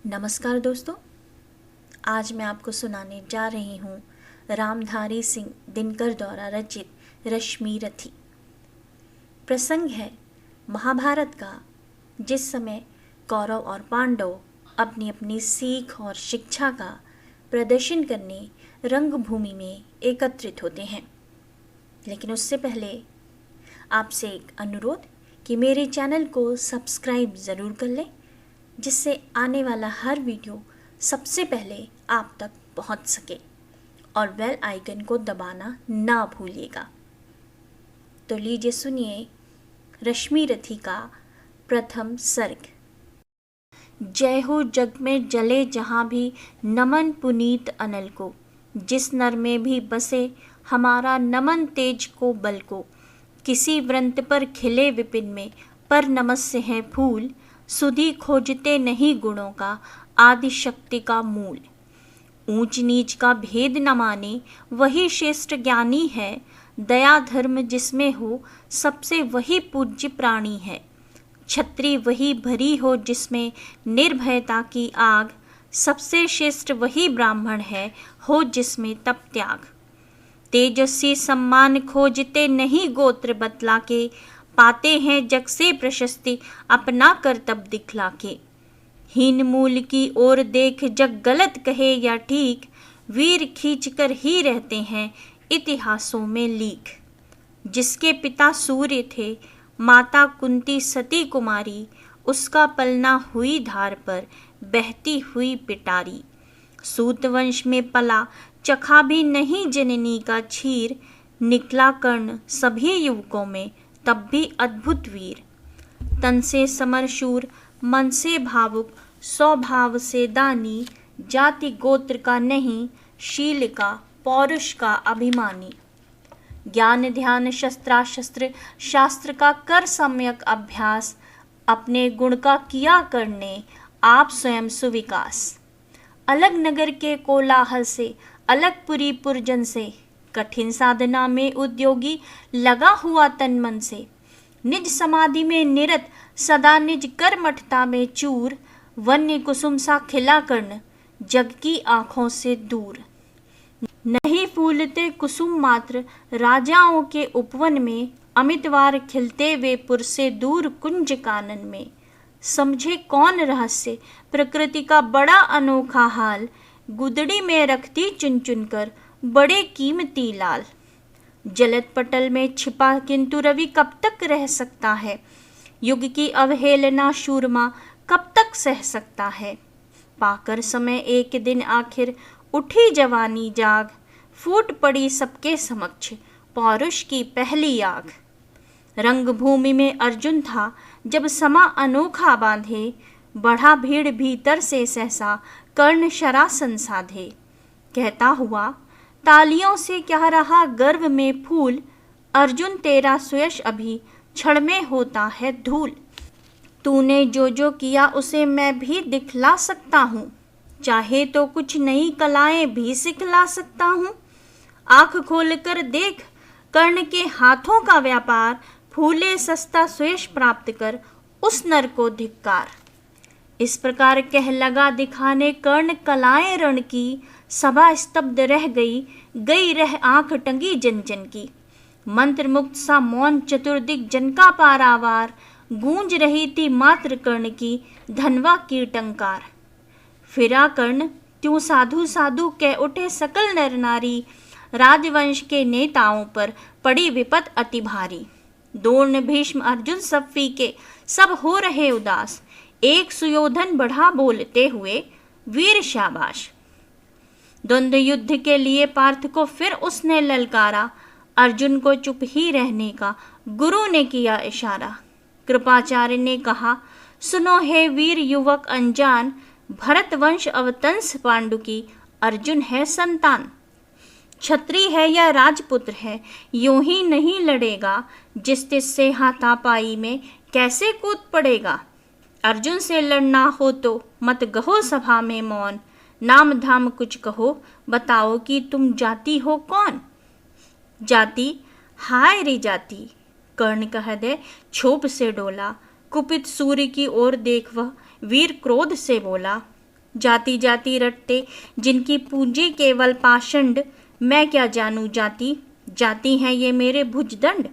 नमस्कार दोस्तों, आज मैं आपको सुनाने जा रही हूँ रामधारी सिंह दिनकर द्वारा रचित रश्मि रथी। प्रसंग है महाभारत का, जिस समय कौरव और पांडव अपनी अपनी सीख और शिक्षा का प्रदर्शन करने रंगभूमि में एकत्रित होते हैं। लेकिन उससे पहले आपसे एक अनुरोध कि मेरे चैनल को सब्सक्राइब ज़रूर कर लें, जिससे आने वाला हर वीडियो सबसे पहले आप तक पहुंच सके और बेल आइकन को दबाना ना भूलिएगा। तो लीजिए सुनिए रश्मि रथी का प्रथम सर्ग। जय हो जग में जले जहाँ भी, नमन पुनीत अनल को। जिस नर में भी बसे हमारा, नमन तेज को बल को। किसी व्रंत पर खिले विपिन में, पर नमस्य है फूल। सुधि खोजते नहीं गुणों का, आदि शक्ति का मूल। ऊंच नीच का भेद न माने, वही श्रेष्ठ ज्ञानी है। दया धर्म जिसमें हो, सबसे वही पूज्य प्राणी है। छत्री वही भरी हो जिसमें, निर्भयता की आग। सबसे श्रेष्ठ वही ब्राह्मण है, हो जिसमें तप त्याग। तेजस्वी सम्मान खोजते नहीं गोत्र बतला के, पाते हैं जग से प्रशस्ति अपना कर्तव्य दिखला के। हीन मूल की ओर देख जग गलत कहे या ठीक, वीर खींच कर ही रहते हैं इतिहासों में लीक। जिसके पिता सूर्य थे, माता कुंती सती कुमारी, उसका पलना हुई धार पर बहती हुई पिटारी। सूत वंश में पला, चखा भी नहीं जननी का क्षीर। निकला कर्ण सभी युवकों में, तब भी अद्भुत वीर। तन से समरशूर, मन से भावुक, स्वभाव से दानी। जाति गोत्र का नहीं, शील का पौरुष का अभिमानी। ज्ञान ध्यान शस्त्रास्त्र, शास्त्र का कर सम्यक अभ्यास। अपने गुण का किया करने, आप स्वयं सुविकास। अलग नगर के कोलाहल से, अलग पुरी पुरजन से। कठिन साधना में उद्योगी, लगा हुआ तन मन से। निज समाधि में निरत, सदा निज कर्मठता में चूर। वन्य कुसुम सा खिला कर्ण, जग की आंखों से दूर। नहीं फूलते कुसुम मात्र, राजाओं के उपवन में। अमितवार खिलते वे पुर से दूर, कुंज कानन में। समझे कौन रहस्य, प्रकृति का बड़ा अनोखा हाल। गुदड़ी में रखती चुन चुन कर, बड़े कीमती लाल। जलद पटल में छिपा किंतु रवि कब तक रह सकता है। युग की अवहेलना शूरमा कब तक सह सकता है। पाकर समय एक दिन आखिर, उठी जवानी जाग। फूट पड़ी सबके समक्ष, पौरुष की पहली आग। रंगभूमि में अर्जुन था, जब समा अनोखा बांधे। बढ़ा भीड़ भीतर से सहसा, कर्ण शरासन साधे। कहता हुआ तालियों से क्या रहा गर्व में फूल। अर्जुन तेरा सुयश अभी, क्षण में होता है धूल। तूने जो जो किया उसे मैं भी दिखला सकता हूँ। चाहे तो कुछ नई कलाएं भी सिखला सकता हूँ। आँख खोल कर देख, कर्ण के हाथों का व्यापार। फूले सस्ता सुयश प्राप्त कर, उस नर को धिक्कार। इस प्रकार कह लगा दिखाने कर्ण कलाएं रण की। सभा स्तब्ध रह गई रह आंख टंगी जन जन की। मंत्र मुक्त सा मौन चतुर्दिक जन का पारावार। गूंज रही थी मात्र कर्ण की, धनवा की टंकार। फिरा कर्ण त्यों साधु साधु कह उठे सकल नर नारी। राजवंश के नेताओं पर पड़ी विपत अति भारी। द्रोण भीष्म अर्जुन सब फीके, सब हो रहे उदास। एक सुयोधन बढ़ा बोलते हुए, वीर शाबाश। द्वंद्व युद्ध के लिए पार्थ को फिर उसने ललकारा। अर्जुन को चुप ही रहने का गुरु ने किया इशारा। कृपाचार्य ने कहा, सुनो हे वीर युवक अनजान। भरत वंश अवतंस पांडु की, अर्जुन है संतान। क्षत्रिय है या राजपुत्र है, यूं ही नहीं लड़ेगा। जिस तिससे हाथापाई में कैसे कूद पड़ेगा। अर्जुन से लड़ना हो तो मत गहो सभा में मौन। नाम धाम कुछ कहो, बताओ कि तुम जाति हो कौन। जाति, हाय रे जाति। कर्ण का हृदय क्षोभ से डोला। कुपित सूर्य की ओर देख वह वीर क्रोध से बोला, जाति जाति रटते जिनकी पूंजी केवल पाषंड, मैं क्या जानूं जाति, जाति हैं ये मेरे भुजदंड।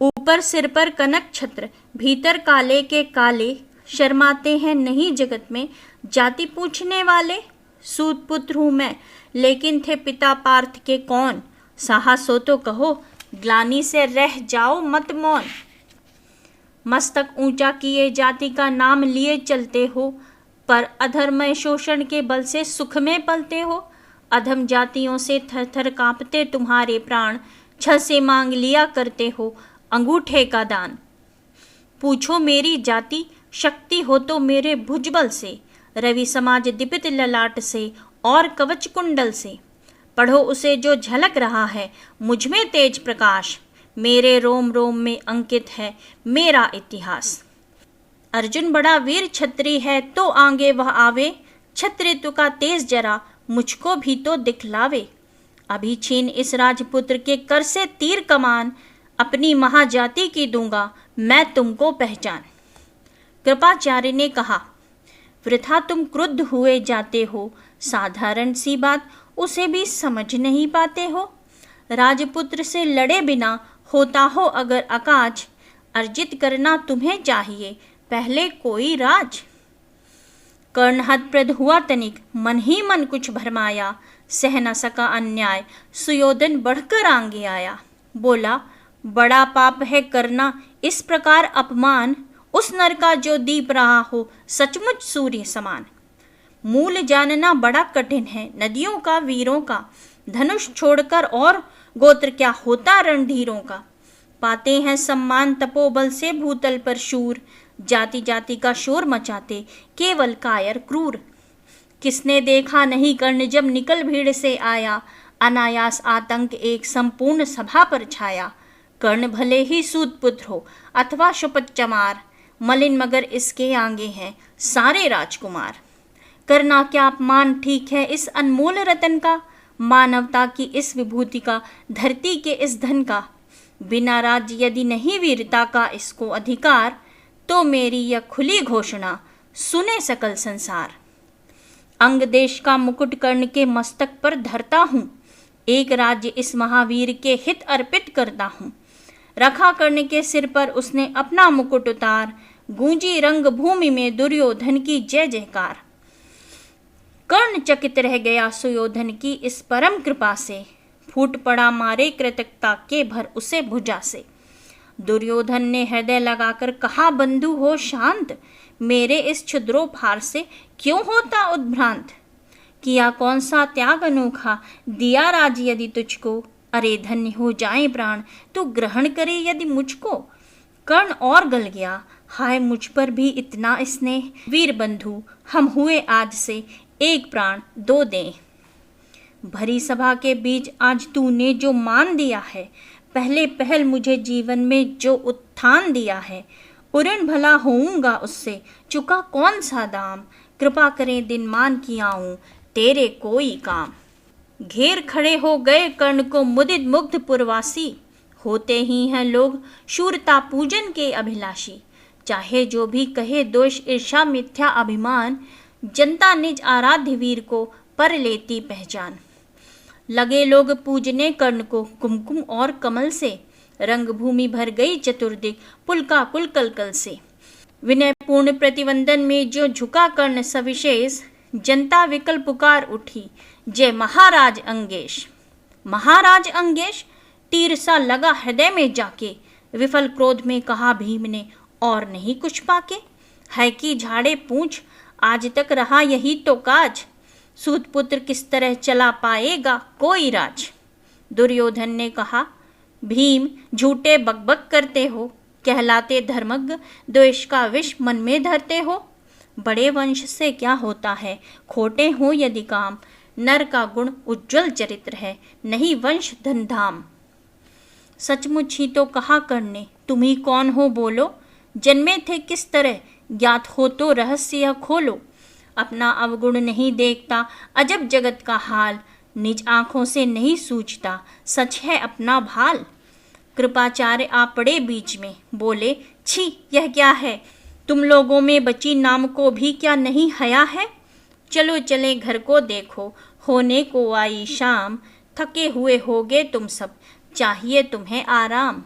ऊपर सिर पर कनक छत्र, भीतर काले के काले, शर्माते हैं नहीं जगत में जाति पूछने वाले। सूत पुत्र हूं मैं, लेकिन थे पिता पार्थ के कौन, साहस हो तो कहो, ग्लानि से रह जाओ मत मौन। मस्तक ऊंचा किए जाति का नाम लिए चलते हो, पर अधर्म शोषण के बल से सुख में पलते हो। अधम जातियों से थर थर कांपते तुम्हारे प्राण, छल से मांग लिया करते हो अंगूठे का दान। पूछो मेरी जाति, शक्ति हो तो मेरे भुजबल से, रवि समाज दीपित ललाट से और कवच कुंडल से। पढ़ो उसे जो झलक रहा है मुझ में तेज प्रकाश, मेरे रोम रोम में अंकित है मेरा इतिहास। अर्जुन बड़ा वीर क्षत्रिय है तो आगे वह आवे, क्षत्रित्व का तेज जरा मुझको भी तो दिखलावे। अभी छीन इस राजपुत्र के कर से तीर कमान, अपनी महाजाति की दूंगा मैं तुमको पहचान। कृपाचार्य ने कहा, वृथा तुम क्रुद्ध हुए जाते हो, साधारण सी बात उसे भी समझ नहीं पाते हो। राजपुत्र से लड़े बिना होता हो अगर अकाज, अर्जित करना तुम्हें चाहिए पहले कोई राज। कर्ण हतप्रद हुआ तनिक, मन ही मन कुछ भरमाया, सह न सका अन्याय सुयोधन बढ़कर आगे आया। बोला, बड़ा पाप है करना इस प्रकार अपमान, उस नर का जो दीप रहा हो सचमुच सूर्य समान। मूल जानना बड़ा कठिन है नदियों का वीरों का, धनुष छोड़कर और गोत्र क्या होता रणधीरों का। पाते हैं सम्मान तपोबल से भूतल पर शूर, जाति जाति का शोर मचाते केवल कायर क्रूर। किसने देखा नहीं कर्ण जब निकल भीड़ से आया, अनायास आतंक एक संपूर्ण सभा पर छाया। कर्ण भले ही सूत पुत्र हो अथवा शुपथ चमार, मलिन मगर इसके आगे हैं सारे राजकुमार। करना क्या अपमान ठीक है इस अनमोल रतन का, मानवता की इस विभूति का, धरती के इस धन का। बिना राज्य यदि नहीं वीरता का इसको अधिकार, तो मेरी यह खुली घोषणा सुने सकल संसार। अंग देश का मुकुट कर्ण के मस्तक पर धरता हूँ, एक राज्य इस महावीर के हित अर्पित करता हूँ। रखा कर्ण के सिर पर उसने अपना मुकुट उतार, गूंजी रंग भूमि में दुर्योधन की जय जयकार। कर्ण चकित रह गया सुयोधन की इस परम कृपा से, फूट पड़ा मारे कृतज्ञता के भर उसे भुजा से। दुर्योधन ने हृदय लगाकर कहा, बंधु हो शांत, मेरे इस क्षुद्रोपहार से क्यों होता उद्भ्रांत। किया कौन सा त्याग अनोखा, दिया राज यदि तुझको, अरे धन्य हो जाए प्राण तू ग्रहण करे यदि मुझको। कर्ण और गल गया, हाय मुझ पर भी इतना स्नेह, वीर बंधु हम हुए आज से एक प्राण दो दें। भरी सभा के बीच आज तूने जो मान दिया है, पहले पहल मुझे जीवन में जो उत्थान दिया है, उरण भला होऊंगा उससे चुका कौन सा दाम। कृपा करें दिन मान की आऊं तेरे कोई काम। घेर खड़े हो गए कर्ण को मुदित मुग्ध पुरवासी, होते ही हैं लोग शूरता पूजन के अभिलाषी। चाहे जो भी कहे दोष ईर्षा मिथ्या अभिमान, जनता निज आराध्य वीर को पर लेती पहचान। लगे लोग पूजने कर्ण को कुमकुम और कमल से, रंग भूमि भर गई चतुर्दिक पुलका कुल कलकल से। विनय पूर्ण प्रतिवंदन में जो झुका कर्ण सविशेष, जनता विकल पुकार उठी जय महाराज अंगेश। महाराज अंगेश तीर सा लगा हृदय में जाके, विफल क्रोध में कहा भीम ने और नहीं कुछ पाके। है कि झाड़े पूंछ आज तक रहा यही तो काज, सूत पुत्र किस तरह चला पाएगा कोई राज। दुर्योधन ने कहा, भीम झूठे बकबक करते हो, कहलाते धर्मज्ञ द्वेष का विष मन में धरते हो। बड़े वंश से क्या होता है खोटे हो यदि काम, नर का गुण उज्जवल चरित्र है नहीं वंश धन धाम। सचमुच ही तो कहा कर्ण ने, तुम ही कौन हो बोलो, जन्मे थे किस तरह ज्ञात हो तो रहस्य खोलो। अपना अवगुण नहीं देखता अजब जगत का हाल, निज आंखों से नहीं सूझता सच है अपना भाल। कृपाचार्य आ पड़े बीच में, बोले, छी यह क्या है, तुम लोगों में बची नाम को भी क्या नहीं हया है। चलो चले घर को देखो, होने को आई शाम, थके हुए होगे तुम सब, चाहिए तुम्हें आराम।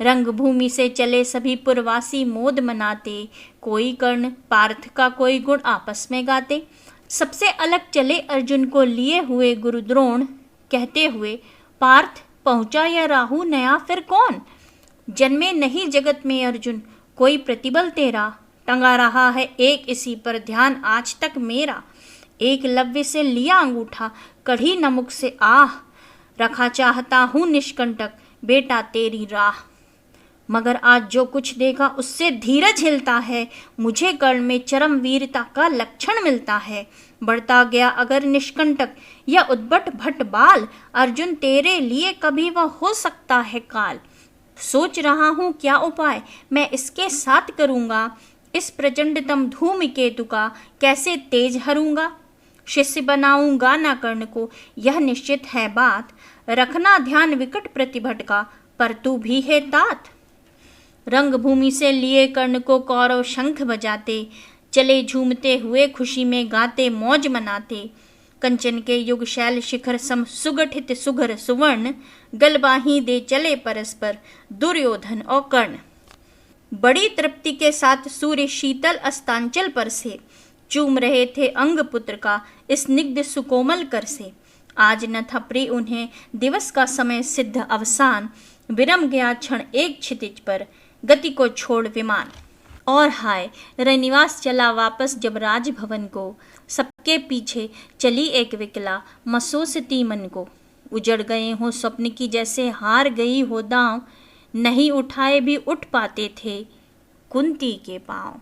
रंगभूमि से चले सभी पुरवासी मोद मनाते, कोई कर्ण पार्थ का कोई गुण आपस में गाते। सबसे अलग चले अर्जुन को लिए हुए गुरु द्रोण, कहते हुए पार्थ पहुंचा या राहु नया फिर कौन। जन्मे नहीं जगत में अर्जुन, कोई प्रतिबल तेरा, टंगा रहा है एक इसी पर ध्यान आज तक मेरा। एकलव्य से लिया अंगूठा, कढ़ी न मुख से आह, रखा चाहता हूँ निष्कंटक बेटा तेरी राह। मगर आज जो कुछ देखा उससे धीरज हिलता है, मुझे कर्ण में चरम वीरता का लक्षण मिलता है। बढ़ता गया अगर निष्कंटक या उद्भट भट बाल, अर्जुन तेरे लिए कभी वह हो सकता है काल। सोच रहा हूँ क्या उपाय मैं इसके साथ करूँगा, इस प्रचंडतम धूमकेतु का कैसे तेज हरूंगा। शिष्य बनाऊंगा ना कर्ण को, यह निश्चित है बात, रखना ध्यान विकट प्रतिभट का, पर तू भी है तात। रंगभूमि से लिए कर्ण को कौरव शंख बजाते, चले झूमते हुए खुशी में गाते मौज मनाते। कंचन के युग शैल शिखर सम सुगठित सुघर सुवर्ण, गलबाही दे चले परस्पर दुर्योधन और कर्ण। बड़ी तृप्ति के साथ सूर्य शीतल अस्तांचल पर से, चूम रहे थे अंग पुत्र का स्निग्ध सुकोमल कर से। आज न था प्रिय उन्हें दिवस का समय सिद्ध अवसान, विरम गया क्षण एक क्षितिज पर, गति को छोड़ विमान। और हाय रनिवास चला वापस जब राजभवन को, सबके पीछे चली एक विकला मसोसती मन को। उजड़ गए हो स्वप्न की जैसे हार गई हो दांव, नहीं उठाए भी उठ पाते थे कुंती के पांव।